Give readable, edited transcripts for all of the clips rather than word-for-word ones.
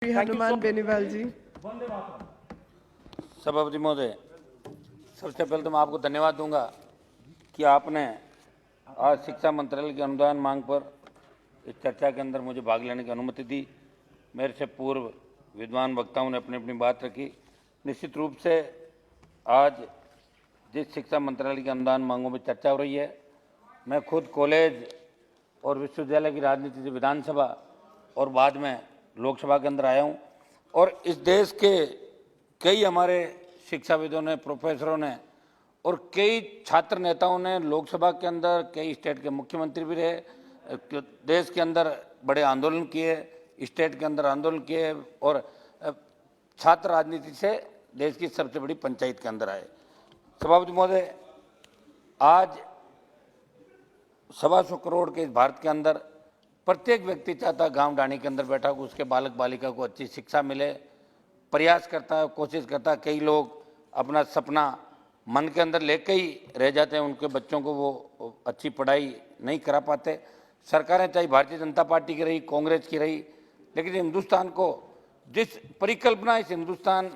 श्री हनुमान बेनीवाल जी। सभापति महोदय, सबसे पहले तो मैं आपको धन्यवाद दूंगा कि आपने आज शिक्षा मंत्रालय की अनुदान मांग पर इस चर्चा के अंदर मुझे भाग लेने की अनुमति दी। मेरे से पूर्व विद्वान वक्ताओं ने अपनी अपनी बात रखी। निश्चित रूप से आज जिस शिक्षा मंत्रालय की अनुदान मांगों में चर्चा हो रही है, मैं खुद कॉलेज और विश्वविद्यालय की राजनीति से विधानसभा और बाद में लोकसभा के अंदर आया हूँ और इस देश के कई हमारे शिक्षाविदों ने, प्रोफेसरों ने और कई छात्र नेताओं ने लोकसभा के अंदर, कई स्टेट के मुख्यमंत्री भी रहे, देश के अंदर बड़े आंदोलन किए, स्टेट के अंदर आंदोलन किए और छात्र राजनीति से देश की सबसे बड़ी पंचायत के अंदर आए। सभापति महोदय, आज 125 करोड़ के इस भारत के अंदर प्रत्येक व्यक्ति चाहता है गांव डाणी के अंदर बैठा हो उसके बालक बालिका को अच्छी शिक्षा मिले, प्रयास करता है, कोशिश करता है। कई लोग अपना सपना मन के अंदर लेके ही रह जाते हैं, उनके बच्चों को वो अच्छी पढ़ाई नहीं करा पाते। सरकारें चाहे भारतीय जनता पार्टी की रही, कांग्रेस की रही, लेकिन हिंदुस्तान को जिस परिकल्पना, इस हिंदुस्तान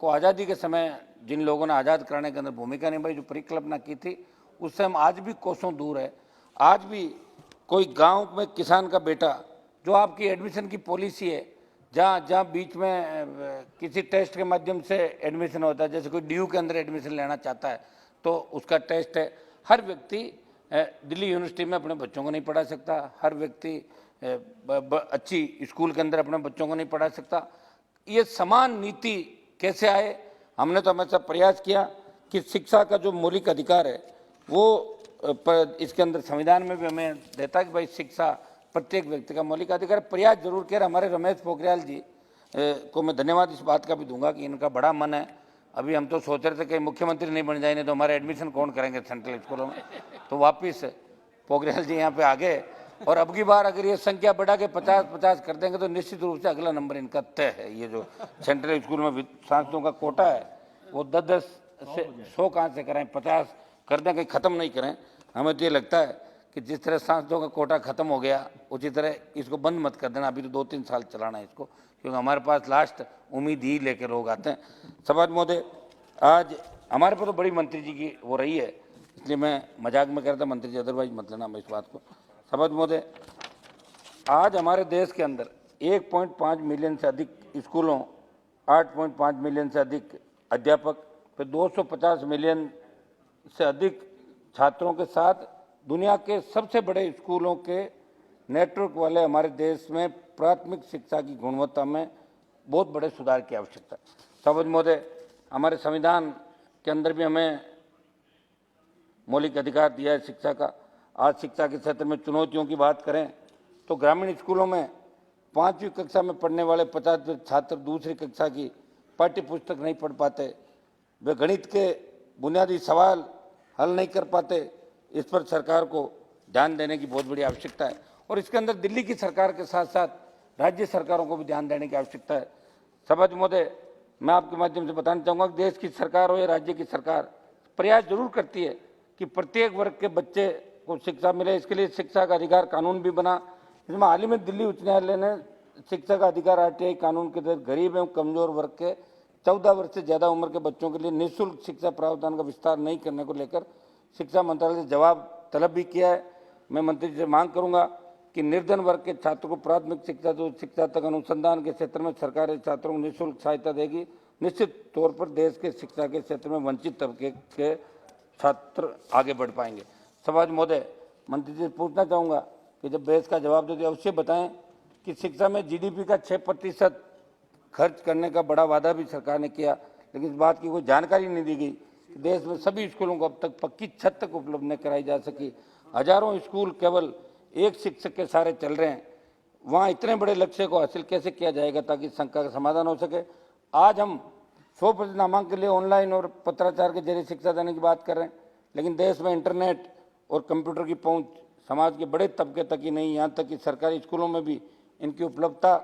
को आज़ादी के समय जिन लोगों ने आज़ाद कराने के अंदर भूमिका निभाई, जो परिकल्पना की थी, उससे हम आज भी कोसों दूर है। आज भी कोई गांव में किसान का बेटा, जो आपकी एडमिशन की पॉलिसी है, जहाँ बीच में किसी टेस्ट के माध्यम से एडमिशन होता है, जैसे कोई DU के अंदर एडमिशन लेना चाहता है तो उसका टेस्ट है। हर व्यक्ति दिल्ली यूनिवर्सिटी में अपने बच्चों को नहीं पढ़ा सकता, हर व्यक्ति अच्छी स्कूल के अंदर अपने बच्चों को नहीं पढ़ा सकता। ये समान नीति कैसे आए? हमने तो हमेशा प्रयास किया कि शिक्षा का जो मौलिक अधिकार है वो इसके अंदर संविधान में भी हमें देता है कि भाई शिक्षा प्रत्येक व्यक्ति का मौलिक अधिकार। प्रयास जरूर किया। हमारे रमेश पोखरियाल जी को मैं धन्यवाद इस बात का भी दूंगा कि इनका बड़ा मन है। अभी हम तो सोच रहे थे कि मुख्यमंत्री नहीं बन जाएंगे तो हमारे एडमिशन कौन करेंगे सेंट्रल स्कूलों में, तो वापिस पोखरियाल जी यहाँ पे आ गए और अब की बार अगर ये संख्या बढ़ा के 50-50 कर देंगे तो निश्चित रूप से अगला नंबर इनका तय है। ये जो सेंट्रल स्कूल में सांसदों का कोटा है वो 10-10 से 100 कहाँ से कराएं, 50 कर दें, कहीं ख़त्म नहीं करें। हमें तो ये लगता है कि जिस तरह सांसदों का कोटा खत्म हो गया उसी तरह इसको बंद मत कर देना। अभी तो 2-3 साल चलाना है इसको, क्योंकि हमारे पास लास्ट उम्मीद ही लेकर लोग आते हैं। सभापति महोदय, आज हमारे पास तो बड़ी मंत्री जी की वो रही है, इसलिए मैं मजाक में कह रहा था मंत्री जी, अदरवाइज मत लेना इस बात को। सभापति महोदय, आज हमारे देश के अंदर 1.5 मिलियन से अधिक स्कूलों, 8.5 मिलियन से अधिक अध्यापक, फिर 250 मिलियन से अधिक छात्रों के साथ दुनिया के सबसे बड़े स्कूलों के नेटवर्क वाले हमारे देश में प्राथमिक शिक्षा की गुणवत्ता में बहुत बड़े सुधार की आवश्यकता है। सभापति महोदय, हमारे संविधान के अंदर भी हमें मौलिक अधिकार दिया है शिक्षा का। आज शिक्षा के क्षेत्र में चुनौतियों की बात करें तो ग्रामीण स्कूलों में 5वीं कक्षा में पढ़ने वाले 50 छात्र दूसरी कक्षा की पाठ्य पुस्तक नहीं पढ़ पाते, वे गणित के बुनियादी सवाल हल नहीं कर पाते। इस पर सरकार को ध्यान देने की बहुत बड़ी आवश्यकता है और इसके अंदर दिल्ली की सरकार के साथ साथ राज्य सरकारों को भी ध्यान देने की आवश्यकता है। सभापति महोदय, मैं आपके माध्यम से बताना चाहूँगा कि देश की सरकार हो या राज्य की सरकार प्रयास जरूर करती है कि प्रत्येक वर्ग के बच्चे को शिक्षा मिले। इसके लिए शिक्षा का अधिकार कानून भी बना, जिसमें हाल ही में दिल्ली उच्च न्यायालय ने शिक्षा का अधिकार RTI कानून के तहत गरीब एवं कमजोर वर्ग के 14 वर्ष से ज़्यादा उम्र के बच्चों के लिए निःशुल्क शिक्षा प्रावधान का विस्तार नहीं करने को लेकर शिक्षा मंत्रालय से जवाब तलब भी किया है। मैं मंत्री जी से मांग करूंगा कि निर्धन वर्ग के छात्रों को प्राथमिक शिक्षा से उच्च शिक्षा तक अनुसंधान के क्षेत्र में सरकार छात्रों को निःशुल्क सहायता देगी। निश्चित तौर पर देश के शिक्षा के क्षेत्र में वंचित तबके के छात्र आगे बढ़ पाएंगे। सभापति महोदय, मंत्री जी से पूछना चाहूँगा कि जब बहस का जवाब देते अवश्य बताएं कि शिक्षा में GDP का 6% खर्च करने का बड़ा वादा भी सरकार ने किया, लेकिन इस बात की कोई जानकारी नहीं दी गई। देश में सभी स्कूलों को अब तक पक्की छत तक उपलब्ध न कराई जा सकी। हजारों स्कूल केवल एक शिक्षक के सहारे चल रहे हैं। वहाँ इतने बड़े लक्ष्य को हासिल कैसे किया जाएगा ताकि शंका का समाधान हो सके? आज हम 100% नामांकन के लिए ऑनलाइन और पत्राचार के जरिए शिक्षा देने की बात कर रहे हैं, लेकिन देश में इंटरनेट और कंप्यूटर की पहुँच समाज के बड़े तबके तक ही नहीं, यहाँ तक कि सरकारी स्कूलों में भी इनकी उपलब्धता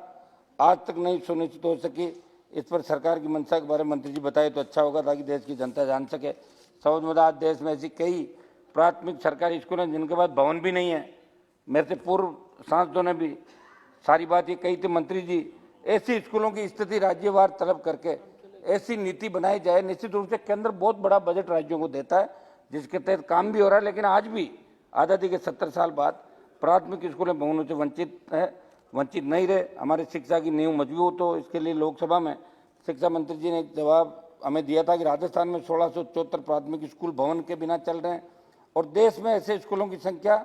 आज तक नहीं सुनिश्चित हो सकी। इस पर सरकार की मंशा के बारे में मंत्री जी बताए तो अच्छा होगा ताकि देश की जनता जान सके। सभापति महोदय, आज देश में ऐसी कई प्राथमिक सरकारी स्कूल हैं जिनके पास भवन भी नहीं है। मेरे से पूर्व सांसदों ने भी सारी बात ये कही थी, मंत्री जी ऐसी स्कूलों की स्थिति राज्यवार तलब करके ऐसी नीति बनाई जाए। निश्चित रूप से केंद्र बहुत बड़ा बजट राज्यों को देता है, जिसके तहत काम भी हो रहा है, लेकिन आज भी आज़ादी के 70 साल बाद प्राथमिक स्कूलें भवनों से वंचित नहीं रहे। हमारी शिक्षा की नींव मजबूत हो, इसके लिए लोकसभा में शिक्षा मंत्री जी ने एक जवाब हमें दिया था कि राजस्थान में 1674 प्राथमिक स्कूल भवन के बिना चल रहे हैं और देश में ऐसे स्कूलों की संख्या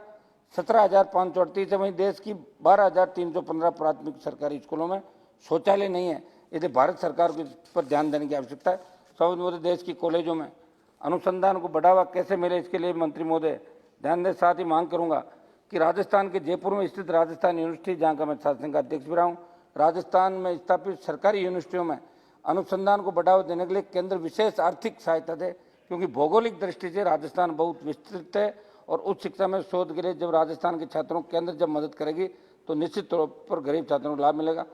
17,538 है। वहीं देश की 12,315 प्राथमिक सरकारी स्कूलों में शौचालय नहीं है। इसलिए भारत सरकार को इस पर ध्यान देने की आवश्यकता है। स्वामी महोदय, देश की कॉलेजों में अनुसंधान को बढ़ावा कैसे मिले, इसके लिए मंत्री महोदय ध्यान दें। साथ ही मांग करूंगा कि राजस्थान के जयपुर में स्थित राजस्थान यूनिवर्सिटी, जहाँ का मैं छात्र संघ का अध्यक्ष भी रहा हूँ, राजस्थान में स्थापित सरकारी यूनिवर्सिटियों में अनुसंधान को बढ़ावा देने के लिए केंद्र विशेष आर्थिक सहायता दे, क्योंकि भौगोलिक दृष्टि से राजस्थान बहुत विस्तृत है और उच्च शिक्षा में शोध के लिए जब राजस्थान के छात्रों को केंद्र जब मदद करेगी तो निश्चित तौर पर गरीब छात्रों को लाभ मिलेगा।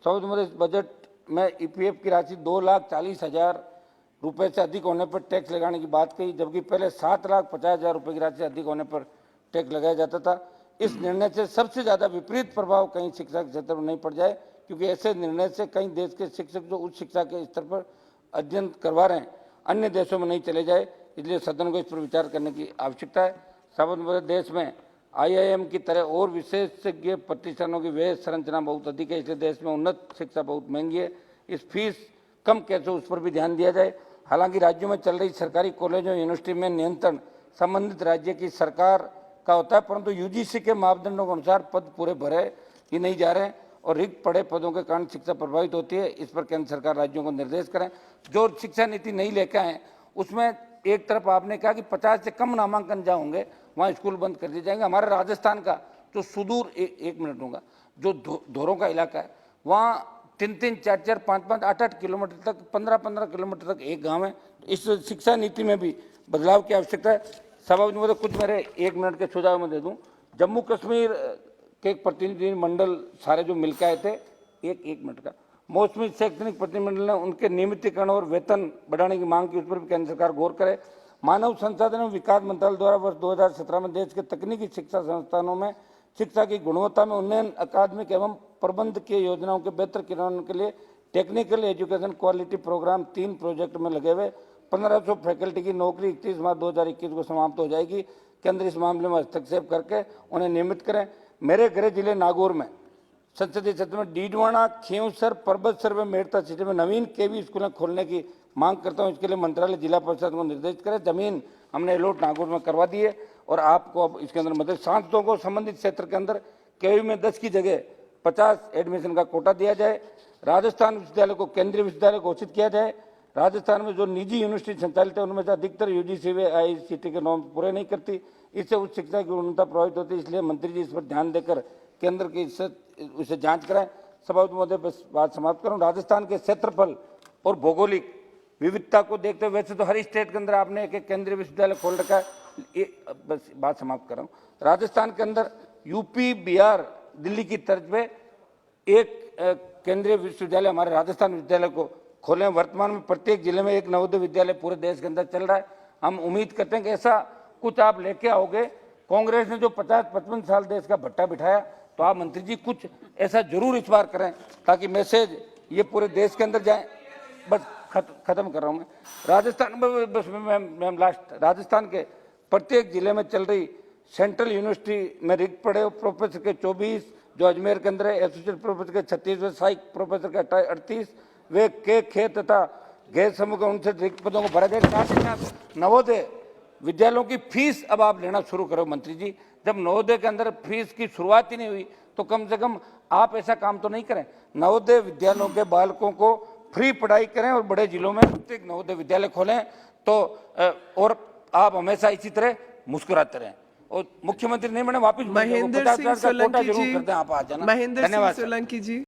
स्वामी महोदय, इस बजट में ईपीएफ की राशि 2,40,000 रुपये से अधिक होने पर टैक्स लगाने की बात कही, जबकि पहले 7,50,000 रुपये की राशि से अधिक होने पर टैक्स लगाया जाता था। इस निर्णय से सबसे ज़्यादा विपरीत प्रभाव कहीं शिक्षा के क्षेत्र में नहीं पड़ जाए, क्योंकि ऐसे निर्णय से कई देश के शिक्षक जो उच्च शिक्षा के स्तर पर अध्ययन करवा रहे हैं अन्य देशों में नहीं चले जाए। इसलिए सदन को इस पर विचार करने की आवश्यकता है। साबुत देश में आईआईएम की तरह और विशेषज्ञ प्रतिष्ठानों की व्यय संरचना बहुत अधिक है, इसलिए देश में उन्नत शिक्षा बहुत महंगी है। इस फीस कम कैसे, उस पर भी ध्यान दिया जाए। हालांकि राज्यों में चल रही सरकारी कॉलेजों यूनिवर्सिटी में नियंत्रण संबंधित राज्य की सरकार का होता है, परंतु यूजीसी के मापदंडों के अनुसार पद पूरे भरे ही नहीं जा रहे हैं और रिक्त पड़े पदों के कारण शिक्षा प्रभावित होती है। इस पर केंद्र सरकार राज्यों को निर्देश करें। जो शिक्षा नीति नहीं लेकर आए उसमें एक तरफ आपने कहा कि 50 से कम नामांकन जहाँ होंगे वहाँ स्कूल बंद कर दिए जाएंगे। हमारे राजस्थान का जो सुदूर एक मिनट दूंगा, जो धोरों का इलाका है, वहाँ 3-3, 4-4, 5-5, 8-8 किलोमीटर तक, 15-15 किलोमीटर तक एक गांव है। इस शिक्षा नीति में भी बदलाव की आवश्यकता है। सभापति महोदय, कुछ मेरे 1 मिनट के सुझाव में दे दूं। जम्मू कश्मीर के एक प्रतिनिधि मंडल सारे जो मिलकर आए थे, एक मिनट का, मौसमी शैक्षणिक प्रतिनिधिमंडल ने उनके नियमितीकरण और वेतन बढ़ाने की मांग की, उस पर भी केंद्र सरकार गौर करे। मानव संसाधन एवं विकास मंत्रालय द्वारा वर्ष 2017 में देश के तकनीकी शिक्षा संस्थानों में शिक्षा की गुणवत्ता में उन्नयन, अकादमिक एवं प्रबंधकीय योजनाओं के बेहतर क्रियान्वयन के लिए technical education quality programme 3 project में लगे हुए 1500 फैकल्टी की नौकरी 31 मार्च 2021 को समाप्त हो जाएगी। केंद्र इस मामले में हस्तक्षेप करके उन्हें नियमित करें। मेरे गृह जिले नागौर में संसदीय क्षेत्र में डीडवाना, खींवसर, परबतसर व मेड़ता सिटी में नवीन केवी स्कूलें खोलने की मांग करता हूं। इसके लिए मंत्रालय जिला परिषद को निर्देश करें। जमीन हमने अलॉट नागौर में करवा दी है और आपको अब इसके अंदर मदद। सांसदों को संबंधित क्षेत्र के अंदर केवी में 10 की जगह 50 एडमिशन का कोटा दिया जाए। राजस्थान विश्वविद्यालय को केंद्रीय विश्वविद्यालय घोषित किया जाए। राजस्थान में जो निजी यूनिवर्सिटी संचालित है उनमें से अधिकतर यूजीसी व आईसीटी के नॉर्म पूरे नहीं करती, इससे उच्च शिक्षा की गुणवत्ता प्रभावित होती है। इसलिए मंत्री जी इस पर ध्यान देकर केंद्र की इसे जांच कराएं। सभापति महोदय, बस बात समाप्त करूं। राजस्थान के क्षेत्रफल और भौगोलिक विविधता को देखते हुए वैसे तो हर स्टेट के अंदर आपने एक केंद्रीय विश्वविद्यालय खोल रखा है, बस बात समाप्त कर रहा हूं। राजस्थान के अंदर यूपी, बिहार, दिल्ली की तर्ज पे एक केंद्रीय विश्वविद्यालय हमारे राजस्थान विश्वविद्यालय को खोले। वर्तमान में प्रत्येक जिले में एक नवोदय विद्यालय पूरे देश के अंदर चल रहा है। हम उम्मीद करते हैं कि ऐसा कुछ आप लेके आओगे। कांग्रेस ने जो 50-55 साल देश का भट्टा बिठाया, तो आप मंत्री जी कुछ ऐसा जरूर इस बार करें ताकि मैसेज ये पूरे देश के अंदर जाए। बस खत्म कर रहा हूं मैं। राजस्थान में बस मैं लास्ट, राजस्थान के प्रत्येक जिले में चल रही सेंट्रल यूनिवर्सिटी में रिक्त पड़े प्रोफेसर के 24, जो अजमेर के अंदर है, एसोसिएट प्रोफेसर के 36 व सहायक प्रोफेसर के 38 वे के खेत तथा गैर समूह के 59 रिक्त पदों को भरा जाएगा। साथ ही साथ नवोदय विद्यालयों की फीस अब आप लेना शुरू करो मंत्री जी। जब नवोदय के अंदर फीस की शुरुआत ही नहीं हुई तो कम से कम आप ऐसा काम तो नहीं करें। नवोदय विद्यालयों के बालकों को फ्री पढ़ाई करें और बड़े जिलों में प्रत्येक नवोदय विद्यालय खोलें। तो और आप हमेशा इसी तरह मुस्कुराते रहें। और मुख्यमंत्री नहीं बने वापिस महेंद्र सिंह सोलंकी जी, आप आ जाना। महेंद्र सिंह सोलंकी जी।